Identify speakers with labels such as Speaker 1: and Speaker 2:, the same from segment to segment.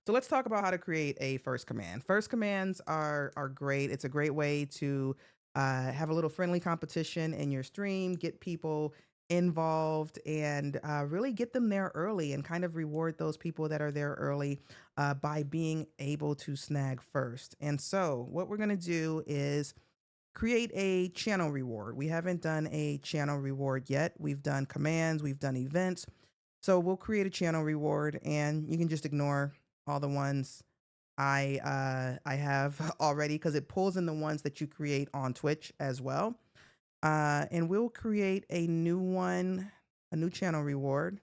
Speaker 1: So let's talk about how to create a first command. First commands are great. It's a great way to have a little friendly competition in your stream, get people involved, and really get them there early, and kind of reward those people that are there early by being able to snag first. And so what we're gonna do is create a channel reward. We haven't done a channel reward yet. We've done commands, we've done events. So we'll create a channel reward, and you can just ignore all the ones I have already, because it pulls in the ones that you create on Twitch as well. And we'll create a new one, a new channel reward.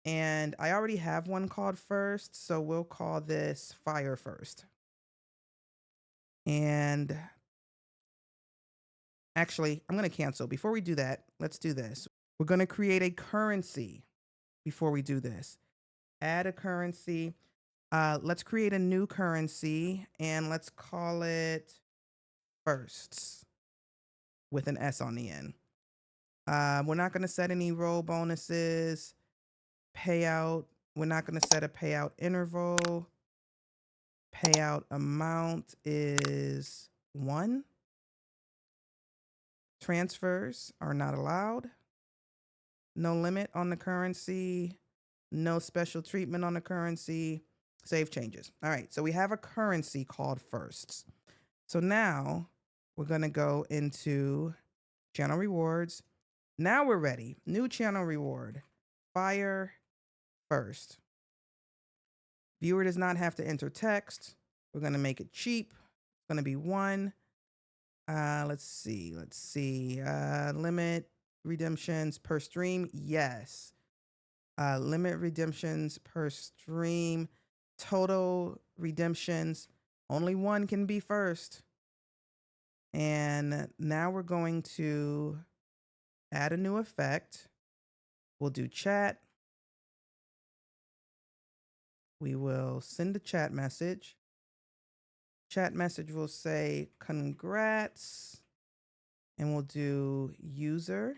Speaker 1: And I already have one called first, so we'll call this fire first. And actually, I'm going to cancel. Before we do that, let's do this. We're going to create a currency before we do this. Add a currency. Let's create a new currency, and let's call it firsts with an S on the end. We're not going to set any roll bonuses, payout. We're not going to set a payout interval. Payout amount is 1. Transfers are not allowed. No limit on the currency. No special treatment on the currency. Save changes. All right, so we have a currency called firsts. So now we're going to go into channel rewards. Now we're ready. New channel reward. Fire first. Viewer does not have to enter text. We're going to make it cheap. It's going to be 1. Let's see. Limit redemptions per stream. Yes. Limit redemptions per stream. Total redemptions. Only 1 can be first. And now we're going to add a new effect. We'll do chat. We will send a chat message. Chat message will say congrats. And we'll do user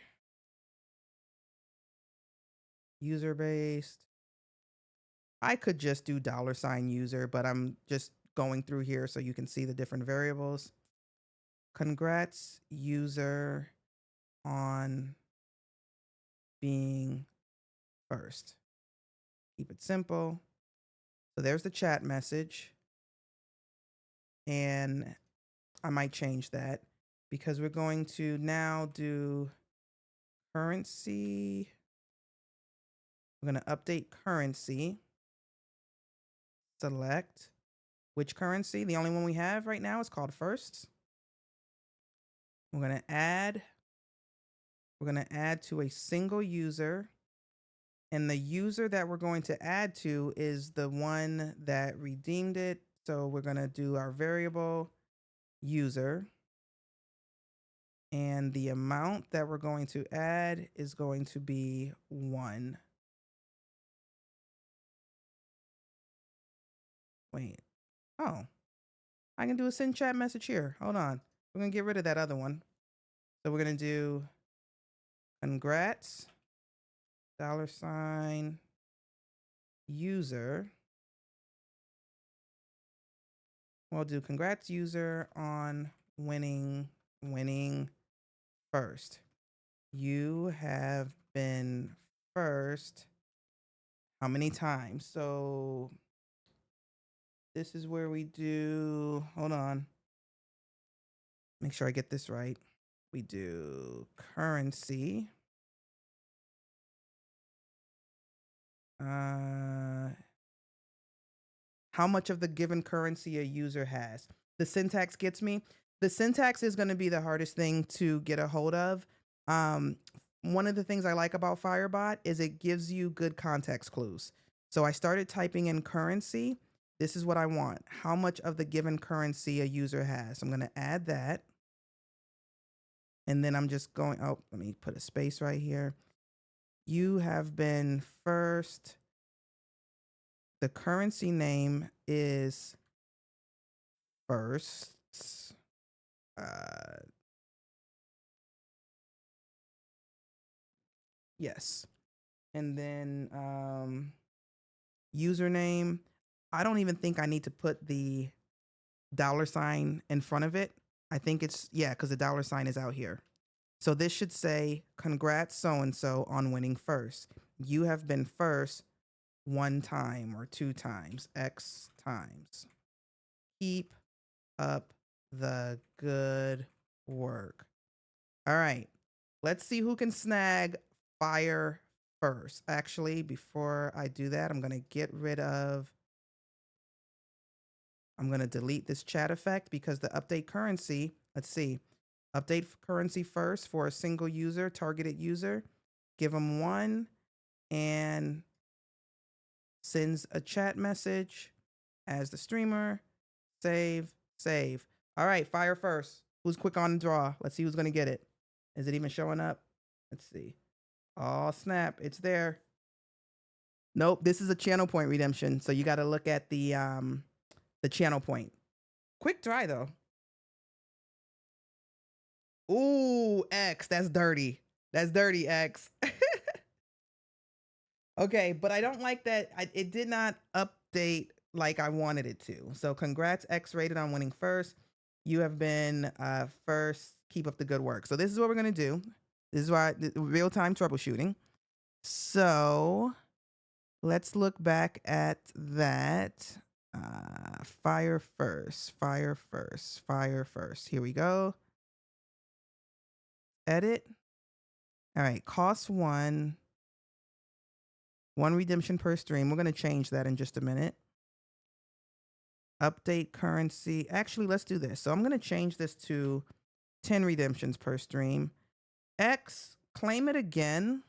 Speaker 1: based. I could just do $user, but I'm just going through here so you can see the different variables. Congrats user on being first. Keep it simple. So there's the chat message. And I might change that because we're going to now do currency. We're going to update currency. Select which currency. The only one we have right now is called firsts. We're going to add. We're going to add to a single user. And the user that we're going to add to is the one that redeemed it. So we're going to do our variable user. And the amount that we're going to add is going to be 1. Wait. Oh, I can do a send chat message here. Hold on. We're going to get rid of that other one. So we're going to do congrats, $ user. We'll do congrats user on winning first. You have been first how many times? So this is where we do, hold on. Make sure I get this right. We do currency. How much of the given currency a user has. The syntax gets me. The syntax is going to be the hardest thing to get a hold of. One of the things I like about Firebot is it gives you good context clues. So I started typing in currency. This is what I want. How much of the given currency a user has. I'm going to add that. And then I'm just going, oh, let me put a space right here. You have been first. The currency name is firsts. Yes. And then username. I don't even think I need to put the dollar sign in front of it. I think it's, yeah, because the dollar sign is out here. So this should say, congrats so and so on winning first. You have been first 1 time or 2 times, X times. Keep up the good work. All right. Let's see who can snag fire first. Actually, before I do that, I'm going to delete this chat effect because the update currency, let's see, update currency first for a single user, targeted user, give them 1 and sends a chat message as the streamer, save, save. All right, fire first. Who's quick on the draw? Let's see who's going to get it. Is it even showing up? Let's see. Oh, snap. It's there. Nope, this is a channel point redemption. So you got to look at the channel point. Quick try though. Ooh, X, that's dirty. That's dirty, X. Okay, but I don't like that. It did not update like I wanted it to. So congrats, X rated on winning first. You have been first. Keep up the good work. So this is what we're gonna do. This is why real-time troubleshooting. So let's look back at that. Fire first, fire first, fire first. Here we go. Edit. All right, cost 1. 1 redemption per stream. We're going to change that in just a minute. Update currency. Actually, let's do this. So I'm going to change this to 10 redemptions per stream. X, claim it again.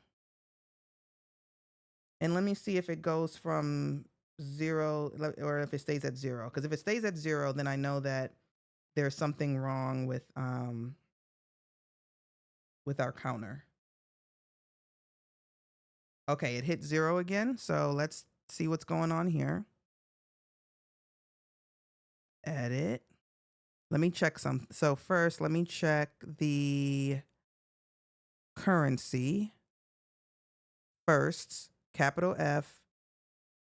Speaker 1: And let me see if it goes from 0 or if it stays at 0. Because if it stays at 0, then I know that there's something wrong with our counter. Okay, it hit 0 again. So let's see what's going on here. Edit. Let me check some. So first, let me check the currency. Firsts, capital F,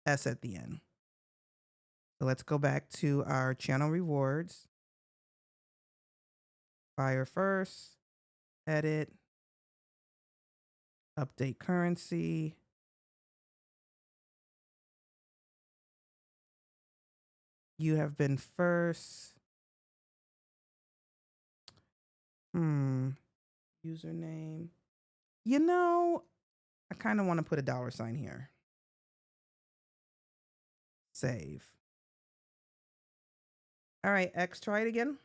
Speaker 1: S at the end. So let's go back to our channel rewards. Fire first, edit, update currency. You have been first. Username. You know, I kind of want to put a dollar sign here. Save. All right, X, try it again.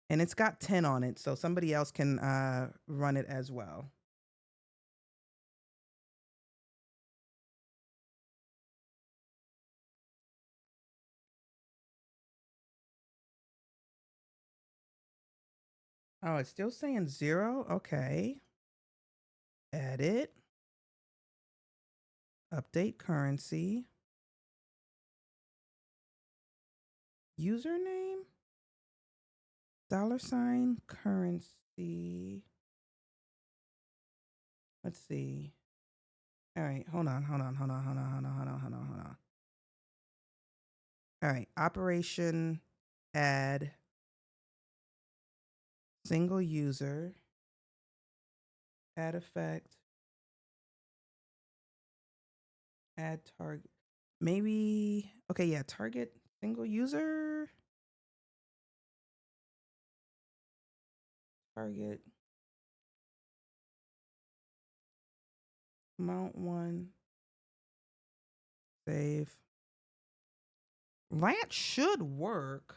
Speaker 1: And it's got 10 on it, so somebody else can run it as well. Oh, it's still saying 0? Okay. Edit. Update currency. Username. Dollar sign currency. Let's see. All right, hold on. All right, operation, add, single user, add effect, add target. Maybe, okay, yeah, target, single user, target, amount 1, save. That should work.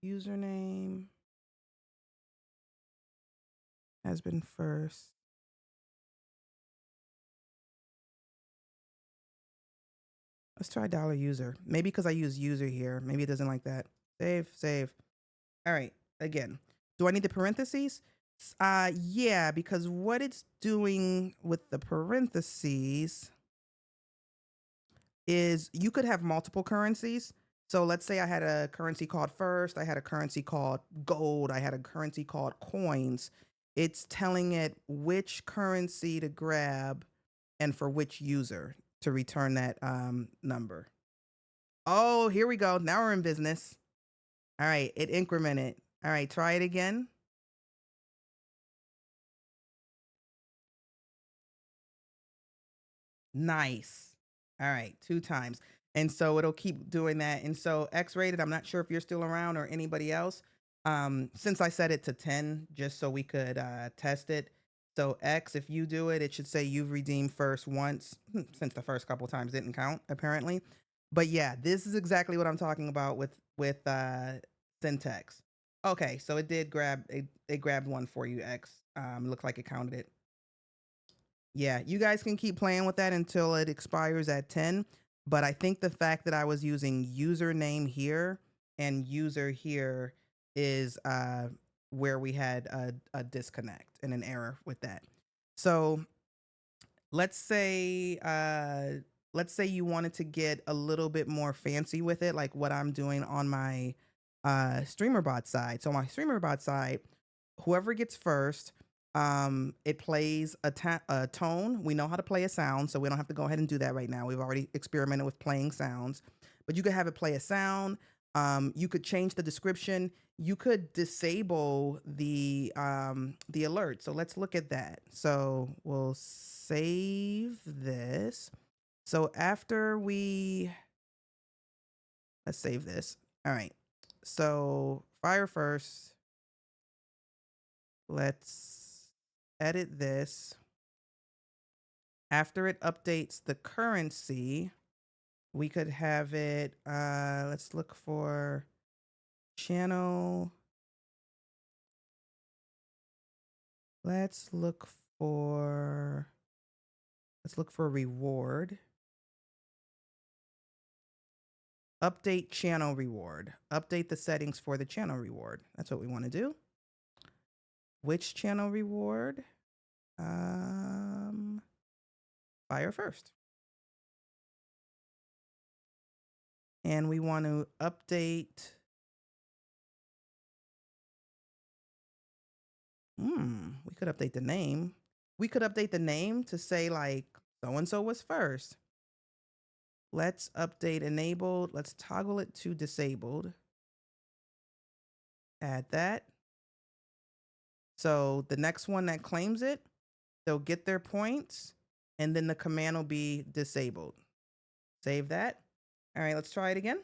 Speaker 1: Username has been first. Let's try dollar user. Maybe because I use user here. Maybe it doesn't like that. Save, save. All right, again. Do I need the parentheses? Yeah, because what it's doing with the parentheses is you could have multiple currencies. So let's say I had a currency called first, I had a currency called gold, I had a currency called coins. it's telling it which currency to grab and for which user to return that number. Oh, here we go. Now we're in business. All right, it incremented. All right, try it again. Nice. All right, 2 times. And so it'll keep doing that. And so X-rated, I'm not sure if you're still around or anybody else. Since I set it to 10 just so we could test it. So X, if you do it, it should say you've redeemed first once, since the first couple times didn't count apparently. But yeah, this is exactly what I'm talking about with syntax. Okay, so it did grab it grabbed one for you, X. Looked like it counted it. Yeah, you guys can keep playing with that until it expires at 10. But I think the fact that I was using username here and user here is where we had a disconnect and an error with that. So let's say let's say you wanted to get a little bit more fancy with it, like what I'm doing on my streamer bot side. So my streamer bot side, whoever gets first, it plays a tone. We know how to play a sound, so we don't have to go ahead and do that right now. We've already experimented with playing sounds, but you could have it play a sound. You could change the description. You could disable the alert. So let's look at that. So we'll save this. So after we let's save this. All right. So fire first. Let's edit this. After it updates the currency, we could have it, let's look for channel. Let's look for, let's look for reward. Update channel reward. Update the settings for the channel reward. That's what we want to do. Which channel reward? Fire first. And we want to update. We could update the name. We could update the name to say like so and so was first. Let's update enabled. Let's toggle it to disabled. Add that. So the next one that claims it, they'll get their points and then the command will be disabled. Save that. All right, let's try it again.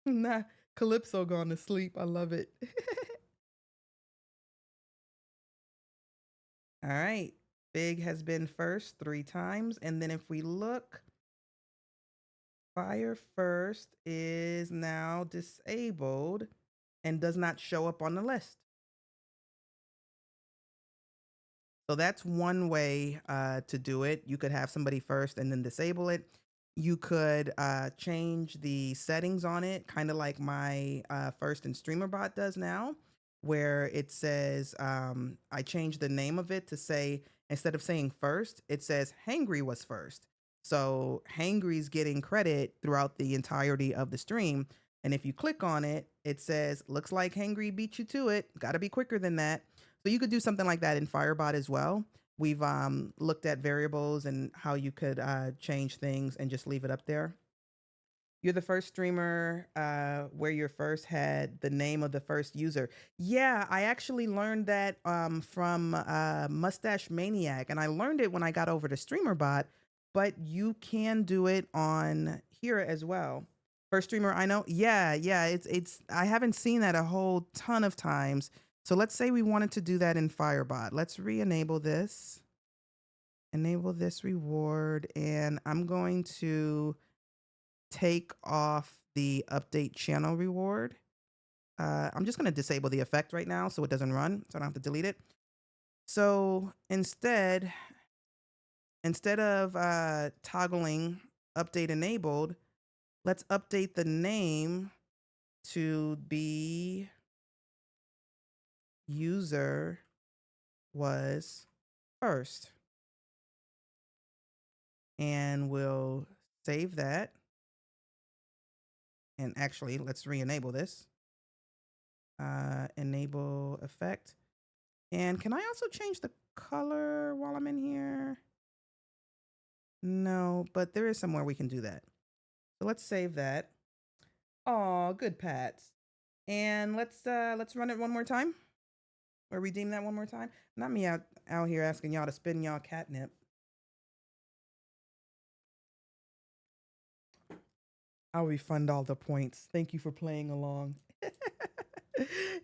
Speaker 1: Nah, Calypso gone to sleep. I love it. All right. Big has been first 3 times. And then if we look, fire first is now disabled and does not show up on the list. So that's one way to do it. You could have somebody first and then disable it. You could change the settings on it, kind of like my first and streamer bot does now, where it says, I changed the name of it to say, instead of saying first, it says Hangry was first. So Hangry's getting credit throughout the entirety of the stream. And if you click on it, it says, looks like Hangry beat you to it. Got to be quicker than that. So you could do something like that in Firebot as well. We've looked at variables and how you could change things and just leave it up there. You're the first streamer where your first had the name of the first user. Yeah, I actually learned that from Mustache Maniac, and I learned it when I got over to StreamerBot, but you can do it on here as well. First streamer I know. Yeah, yeah, it's I haven't seen that a whole ton of times. So let's say we wanted to do that in Firebot. Let's re-enable this. Enable this reward, and I'm going to take off the update channel reward. I'm just going to disable the effect right now so it doesn't run, so I don't have to delete it. So instead of toggling update enabled, let's update the name to be user was first. And we'll save that. And actually, let's re-enable this. Enable effect. And can I also change the color while I'm in here? No, but there is somewhere we can do that. So let's save that. Oh, good Pats. And let's run it one more time. Or redeem that one more time. Not me out here asking y'all to spin y'all catnip. I'll refund all the points. Thank you for playing along.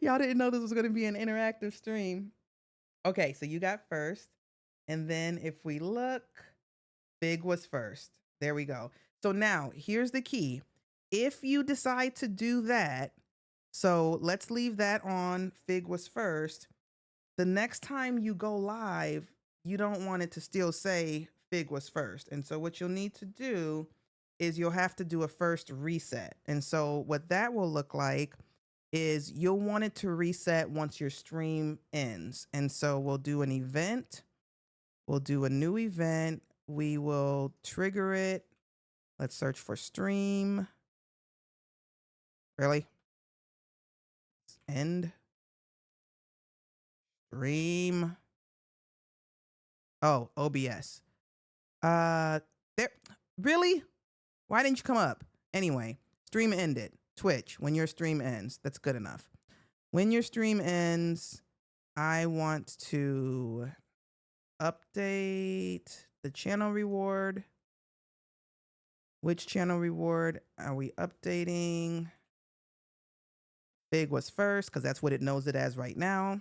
Speaker 1: Y'all didn't know this was going to be an interactive stream. Okay, so you got first. And then if we look, Fig was first. There we go. So now here's the key. If you decide to do that, so let's leave that on. Fig was first. The next time you go live, you don't want it to still say Fig was first. And so what you'll need to do is you'll have to do a first reset. And so what that will look like is you'll want it to reset once your stream ends. And so we'll do an event. We'll do a new event. We will trigger it. Let's search for stream. Really? End. Stream. Oh, OBS. There. Really? Why didn't you come up? Anyway, stream ended. Twitch, when your stream ends. That's good enough. When your stream ends, I want to update the channel reward. Which channel reward are we updating? Fig was first because that's what it knows it as right now.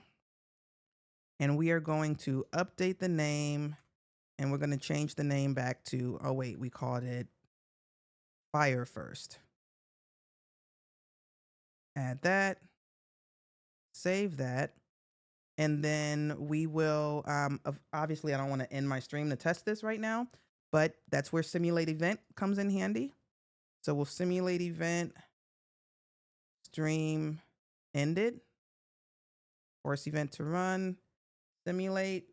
Speaker 1: And we are going to update the name, and we're going to change the name back to, oh wait, we called it Fire first. Add that, save that. And then we will, obviously I don't want to end my stream to test this right now, but that's where simulate event comes in handy. So we'll simulate event, stream ended, force event to run, simulate.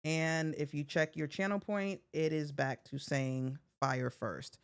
Speaker 1: And if you check your channel point, it is back to saying Fire first.